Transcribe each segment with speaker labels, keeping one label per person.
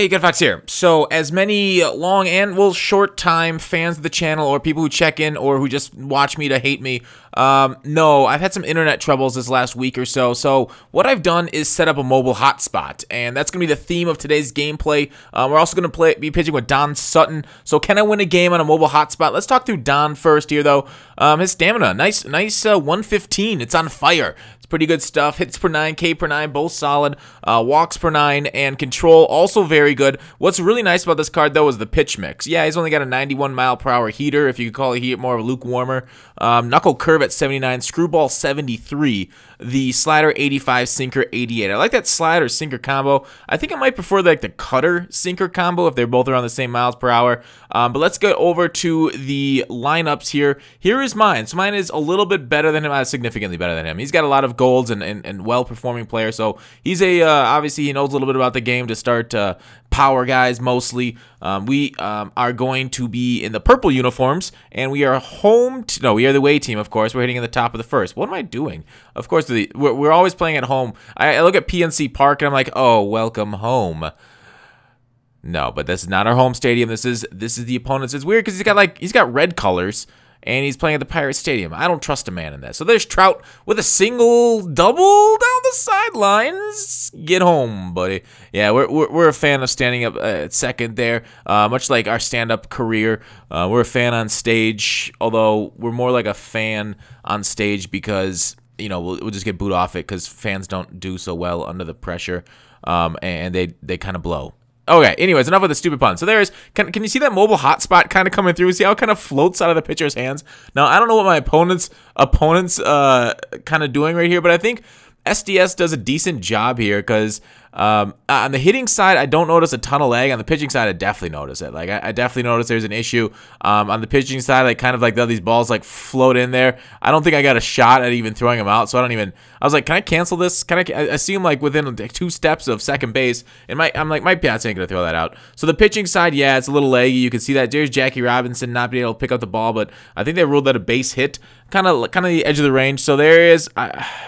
Speaker 1: Hey, Good Fox here. So, as many long and, short time fans of the channel or people who check in or who just watch me to hate me, no, I've had some internet troubles this last week or so. So, what I've done is set up a mobile hotspot, and that's going to be the theme of today's gameplay. We're also going to be pitching with Don Sutton. So, can I win a game on a mobile hotspot? Let's talk through Don first here, though. His stamina, nice 115. It's on fire. It's pretty good stuff. Hits per 9, K per 9, both solid. Walks per 9, and control also very good. What's really nice about this card, though, is the pitch mix. Yeah, he's only got a 91 mile per hour heater, if you could call a heat more of a lukewarmer. Knuckle curve at 79, screwball 73, the slider 85, sinker 88. I like that slider sinker combo. I think I might prefer like the cutter sinker combo if they're both around the same miles per hour. But let's go over to the lineups here. Here is mine. So mine is a little bit better than him, significantly better than him. He's got a lot of golds and well-performing player. So he's obviously he knows a little bit about the game to start power guys mostly. We are going to be in the purple uniforms, and we are we are the away team, of course. We're hitting in the top of the first. What am I doing? Of course, we're always playing at home. I look at PNC Park, and I'm like, oh, welcome home. No, but this is not our home stadium. This is the opponent's. It's weird because he's got red colors, and he's playing at the Pirate Stadium. I don't trust a man in that. So there's Trout with a single double down the sidelines. Get home, buddy. Yeah, we're a fan of standing up at second there, much like our stand-up career. We're a fan on stage, although we're more like a fan on stage because, you know, we'll just get booed off it because fans don't do so well under the pressure, and they kind of blow. Okay, anyways, enough of the stupid pun. So can you see that mobile hotspot kind of coming through? See how it kind of floats out of the pitcher's hands? Now, I don't know what my opponent's kind of doing right here, but I think SDS does a decent job here because on the hitting side, I don't notice a ton of lag. On the pitching side, I definitely notice it. Like, I definitely notice there's an issue. On the pitching side, like, kind of like these balls, like, float in there. I don't think I got a shot at even throwing them out, so I was like, can I cancel this? I see him, like, within like 2 steps of second base, and I'm like, my bats ain't going to throw that out. So the pitching side, yeah, it's a little laggy. You can see that. There's Jackie Robinson not being able to pick up the ball, but I think they ruled that a base hit, kind of the edge of the range. So there is,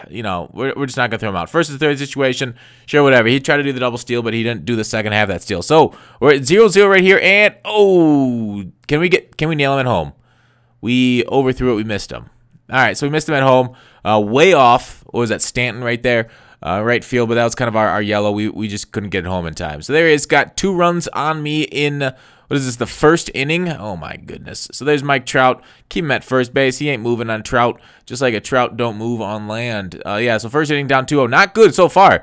Speaker 1: you know, we're just not going to throw him out. First and third situation, sure, whatever. He tried to do the double steal, but he didn't do the second half of that steal. So we're at 0-0 right here, and oh, can we nail him at home? We overthrew it. We missed him. All right, so we missed him at home. Way off. What was that? Stanton right there, right field. But that was kind of our yellow. We just couldn't get it home in time. So there he is. Got 2 runs on me in. What is this, the first inning? Oh, my goodness. So there's Mike Trout. Keep him at first base. He ain't moving on Trout, just like a Trout don't move on land. Yeah, so first inning down 2-0. Not good so far.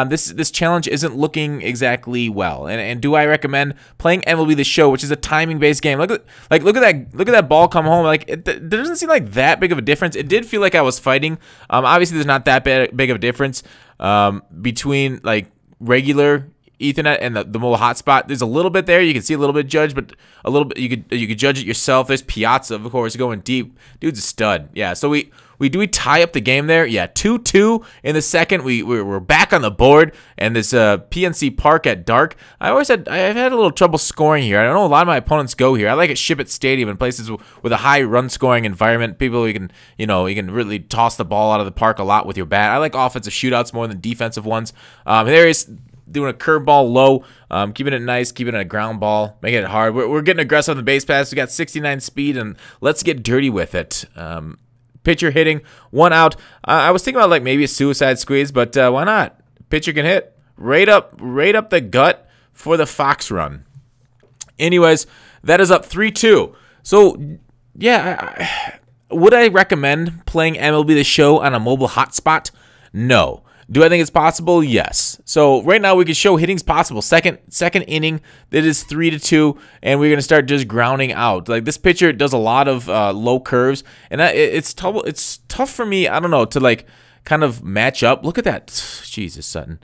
Speaker 1: This challenge isn't looking exactly well. And do I recommend playing MLB The Show, which is a timing-based game? Look at that ball come home. Like, there doesn't seem like that big of a difference. It did feel like I was fighting. Obviously, there's not that big of a difference between, like, regular Ethernet and the mobile hotspot. There's a little bit there. You can see a little bit judge, but a little bit you could judge it yourself. There's Piazza, of course, going deep. Dude's a stud. Yeah. So we tie up the game there. Yeah, 2-2 in the second. We're back on the board, and this PNC Park at dark. I've had a little trouble scoring here. I don't know a lot of my opponents go here. I like at Ship It Stadium in places with a high run scoring environment. People you can really toss the ball out of the park a lot with your bat. I like offensive shootouts more than defensive ones. There he is, doing a curveball low, keeping it nice, keeping it a ground ball, making it hard. We're getting aggressive on the base pass. We got 69 speed, and let's get dirty with it. Pitcher hitting, 1 out. I was thinking about like maybe a suicide squeeze, but why not? Pitcher can hit right up the gut for the Fox run. Anyways, that is up 3-2. So yeah, would I recommend playing MLB The Show on a mobile hotspot? No. Do I think it's possible? Yes. So right now we can show hitting's possible. Second inning, that is 3-2, and we're gonna start just grounding out. Like, this pitcher does a lot of low curves, and it's tough for me. I don't know, to like kind of match up. Look at that, Jesus, Sutton.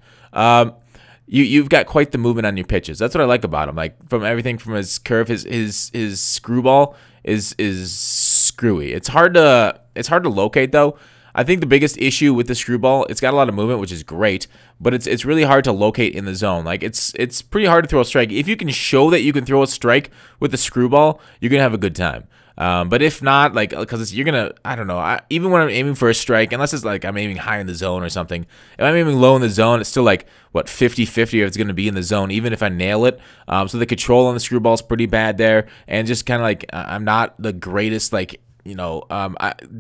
Speaker 1: You've got quite the movement on your pitches. That's what I like about him. Like, from everything from his curve, his screwball is screwy. It's hard to locate though. I think the biggest issue with the screwball, it's got a lot of movement, which is great, but it's really hard to locate in the zone. Like, it's pretty hard to throw a strike. If you can show that you can throw a strike with the screwball, you're gonna have a good time. But if not, like, because you're gonna, I don't know. Even when I'm aiming for a strike, unless it's like I'm aiming high in the zone or something, if I'm aiming low in the zone, it's still like what 50-50 if it's gonna be in the zone, even if I nail it. So the control on the screwball is pretty bad there, and just kind of like I'm not the greatest, like, you know,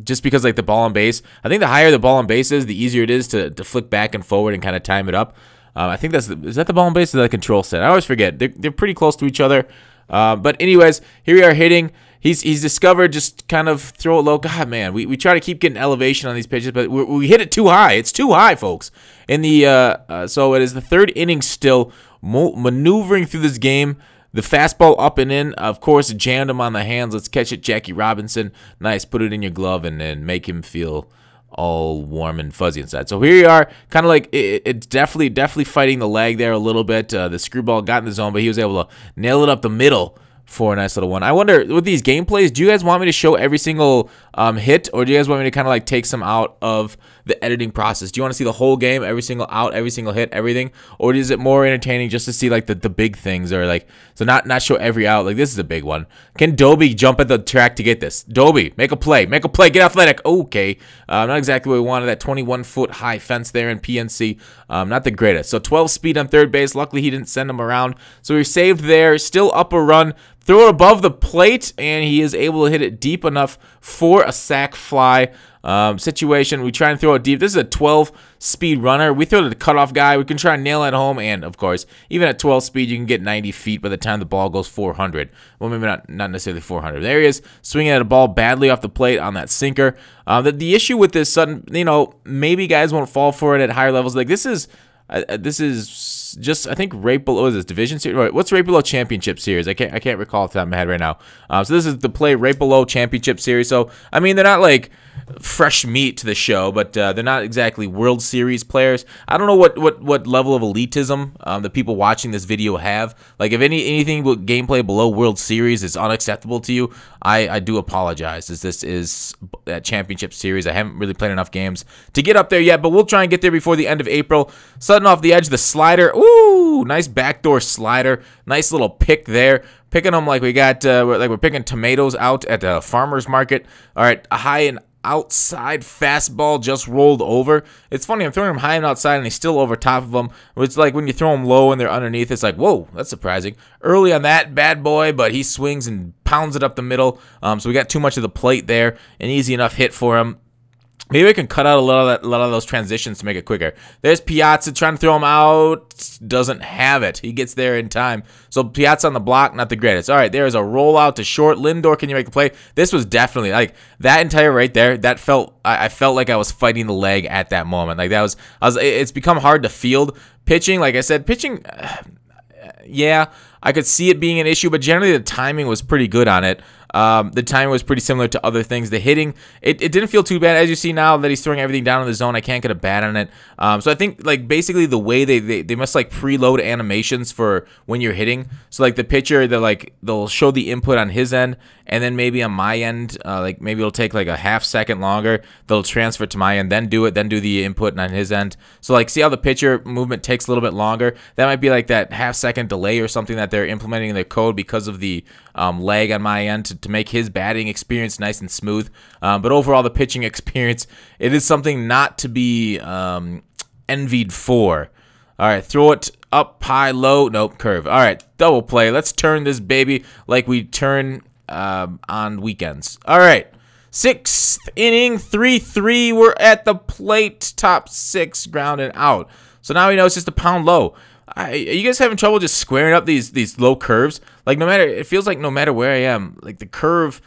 Speaker 1: just because like the ball on base, I think the higher the ball on base is, the easier it is to flick back and forward and kind of time it up. I think is that the ball on base or the control set? I always forget. They're pretty close to each other. But anyways, here we are hitting. He's discovered just kind of throw it low. God, man, we try to keep getting elevation on these pitches, but we hit it too high. It's too high, folks. In the so it is the third inning still, maneuvering through this game. The fastball up and in, of course, jammed him on the hands. Let's catch it, Jackie Robinson. Nice, put it in your glove and then make him feel all warm and fuzzy inside. So here you are, kind of like it's definitely fighting the lag there a little bit. The screwball got in the zone, but he was able to nail it up the middle for a nice little one. I wonder, with these gameplays, do you guys want me to show every single hit, or do you guys want me to kind of like take some out of the editing process? Do you want to see the whole game, every single out, every single hit, everything, or is it more entertaining just to see like the big things, or like, so not show every out? Like, this is a big one. Can Dobie jump at the track to get this? Dobie, make a play, get athletic. Okay, not exactly what we wanted. That 21-foot high fence there in PNC, not the greatest. So 12 speed on third base. Luckily he didn't send him around, so he saved there. Still up a run. Throw it above the plate, and he is able to hit it deep enough for a sac fly situation. We try and throw it deep. This is a 12-speed runner. We throw it to the cutoff guy. We can try and nail it home, and, of course, even at 12 speed, you can get 90 feet by the time the ball goes 400. Well, maybe not necessarily 400. There he is, swinging at a ball badly off the plate on that sinker. The issue with this Sutton, you know, maybe guys won't fall for it at higher levels. Like, this is just, I think, right below this division series. What's right below championship series? I can't recall off the top of my head right now. So this is the play right below championship series. So I mean, they're not like fresh meat to the show, but they're not exactly World Series players. I don't know what level of elitism the people watching this video have. Like, if anything with gameplay below World Series is unacceptable to you, I do apologize, as this is that championship series. I haven't really played enough games to get up there yet, but we'll try and get there before the end of April. Sutton off the edge, the slider. Ooh, nice backdoor slider. Nice little pick there. Picking them like we got, like we're picking tomatoes out at the farmer's market. All right, a high and outside fastball just rolled over. It's funny, I'm throwing him high and outside, and he's still over top of them. It's like when you throw them low and they're underneath, it's like, whoa, that's surprising. Early on that bad boy, but he swings and pounds it up the middle. So we got too much of the plate there. An easy enough hit for him. Maybe I can cut out a lot of those transitions to make it quicker. There's Piazza trying to throw him out. Doesn't have it. He gets there in time. So Piazza on the block, not the greatest. All right, there's a rollout to short. Lindor, can you make a play? This was definitely, like, that entire right there, that I felt like I was fighting the leg at that moment. Like, it's become hard to field. Pitching, like I said, yeah, I could see it being an issue, but generally the timing was pretty good on it. The timing was pretty similar to other things. The hitting, it didn't feel too bad. As you see now that he's throwing everything down in the zone, I can't get a bat on it. So I think, like, basically the way they must, like, preload animations for when you're hitting. So, like, the pitcher, they'll show the input on his end, and then maybe on my end, like, maybe it'll take like a half second longer. They'll transfer to my end, then do the input on his end. So, like, see how the pitcher movement takes a little bit longer? That might be like that half second delay or something that they're implementing in their code because of the lag on my end to make his batting experience nice and smooth. But overall, the pitching experience, it is something not to be envied for. All right, throw it up, high, low. Nope, curve. All right, double play. Let's turn this baby like we turn on weekends. All right, 6th inning, 3-3. We're at the plate, top 6, ground and out. So now we know it's just a pound low. Are you guys having trouble just squaring up these low curves? Like, it feels like no matter where I am, like, the curve,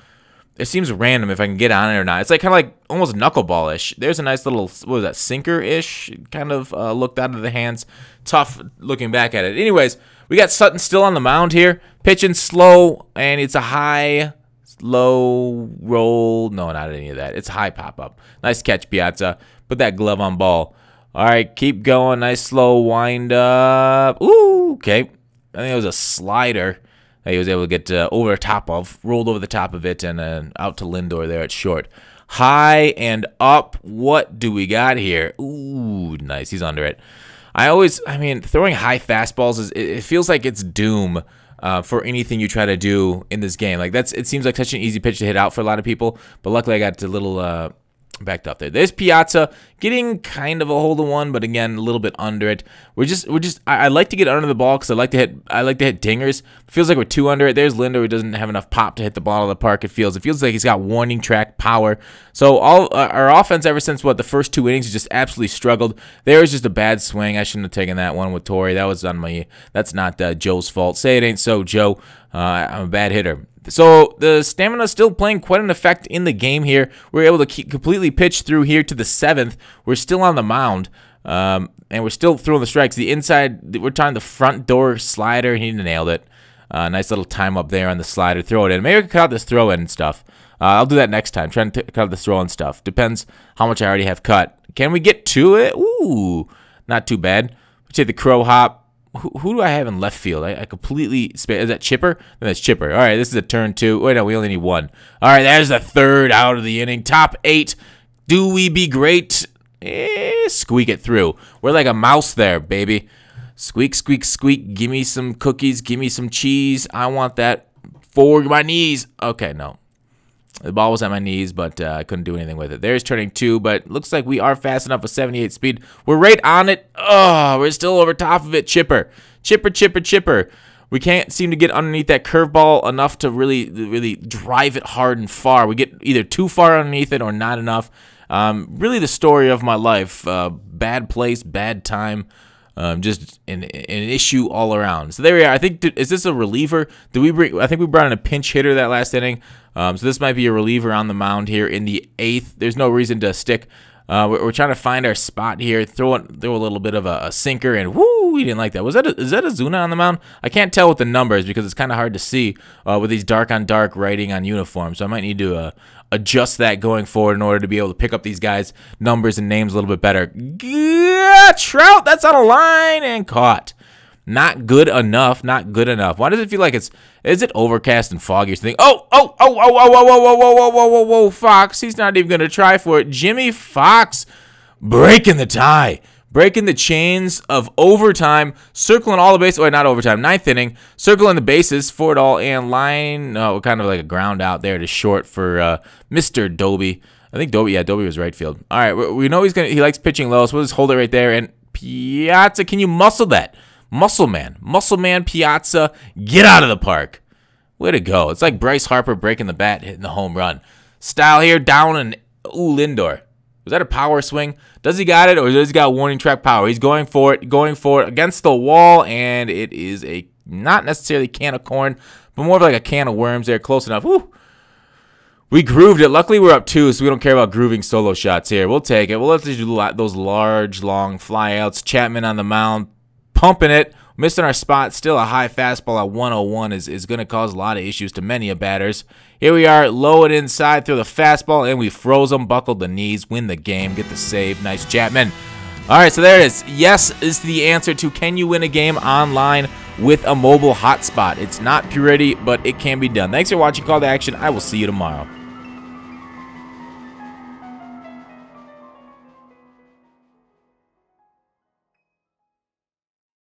Speaker 1: it seems random if I can get on it or not. It's like kind of like almost knuckleball-ish. There's a nice little, what was that, sinker-ish kind of looked out of the hands. Tough looking back at it. Anyways, we got Sutton still on the mound here, pitching slow, and it's a high, low roll. No, not any of that. It's a high pop-up. Nice catch, Piazza. Put that glove on ball. All right, keep going. Nice slow wind up. Ooh, okay. I think it was a slider that he was able to get over the top of, rolled over the top of it, and out to Lindor there at short. High and up. What do we got here? Ooh, nice. He's under it. I mean, throwing high fastballs, it feels like it's doom for anything you try to do in this game. Like it seems like such an easy pitch to hit out for a lot of people, but luckily I got a little backed up there. There's Piazza getting kind of a hold of one, but again a little bit under it. I like to get under the ball because I like to hit dingers. It feels like we're 2 under it. There's Lindo who doesn't have enough pop to hit the ball of the park. It feels like he's got warning track power. So all our offense ever since the first 2 innings has just absolutely struggled. There was just a bad swing. I shouldn't have taken that one with Torrey. That was on me. That's not Joe's fault. Say it ain't so, Joe. I'm a bad hitter. So the stamina is still playing quite an effect in the game here. We're able to completely pitch through here to the 7th. We're still on the mound, and we're still throwing the strikes. The inside, we're trying the front door slider, and he nailed it. Nice little time up there on the slider. Throw it in. Maybe I can cut out this throw in and stuff. I'll do that next time. Trying to cut out the throw in stuff. Depends how much I already have cut. Can we get to it? Ooh, not too bad. We take the crow hop. Who do I have in left field? I completely is that Chipper? No, that's Chipper. All right, this is a turn 2. Wait, no, we only need 1. All right, there's the 3rd out of the inning. Top 8. Do we be great? Squeak it through. We're like a mouse there, baby. Squeak, squeak, squeak. Give me some cookies. Give me some cheese. I want that for my knees. Okay, no. The ball was at my knees, but I couldn't do anything with it. There's turning 2, but looks like we are fast enough with 78 speed. We're right on it. Oh, we're still over top of it. Chipper. Chipper, chipper, chipper. We can't seem to get underneath that curveball enough to really drive it hard and far. We get either too far underneath it or not enough. Really the story of my life. Bad place, bad time. Just an issue all around. So there we are. I think, is this a reliever? I think we brought in a pinch hitter that last inning. So this might be a reliever on the mound here in the 8th. There's no reason to stick. We're trying to find our spot here. Throw a little bit of a sinker, and whoo, we didn't like that. Is that a Zuna on the mound? I can't tell with the numbers because it's kind of hard to see with these dark on dark writing on uniform. So I might need to adjust that going forward in order to be able to pick up these guys' numbers and names a little bit better. Trout, that's on a line and caught. Not good enough. Not good enough. Why does it feel like is it overcast and foggy or something? Whoa, Fox. He's not even going to try for it. Jimmy Fox breaking the tie. Breaking the chains of overtime. Circling all the bases. Or not overtime. 9th inning. Circling the bases for it all and line. No, kind of like a ground out there to short for Mr. Doby. I think Doby was right field. All right, we know he likes pitching low, so we'll just hold it right there. And Piazza, can you muscle that? Muscle man Piazza, get out of the park. Way to go. It's like Bryce Harper breaking the bat, hitting the home run. Style here, down, and ooh, Lindor. Was that a power swing? Does he got it, or does he got warning track power? He's going for it against the wall, and it is not necessarily a can of corn, but more of like a can of worms there. Close enough. Woo. We grooved it. Luckily, we're up 2, so we don't care about grooving solo shots here. We'll take it. We'll let do those large, long flyouts. Chapman on the mound, pumping it. Missing our spot. Still a high fastball at 101 is going to cause a lot of issues to many batters. Here we are. Low it inside. Throw the fastball, and we froze them. Buckled the knees. Win the game. Get the save. Nice Chapman. All right, so there it is. Yes is the answer to can you win a game online with a mobile hotspot. It's not purity, but it can be done. Thanks for watching Call to Action. I will see you tomorrow.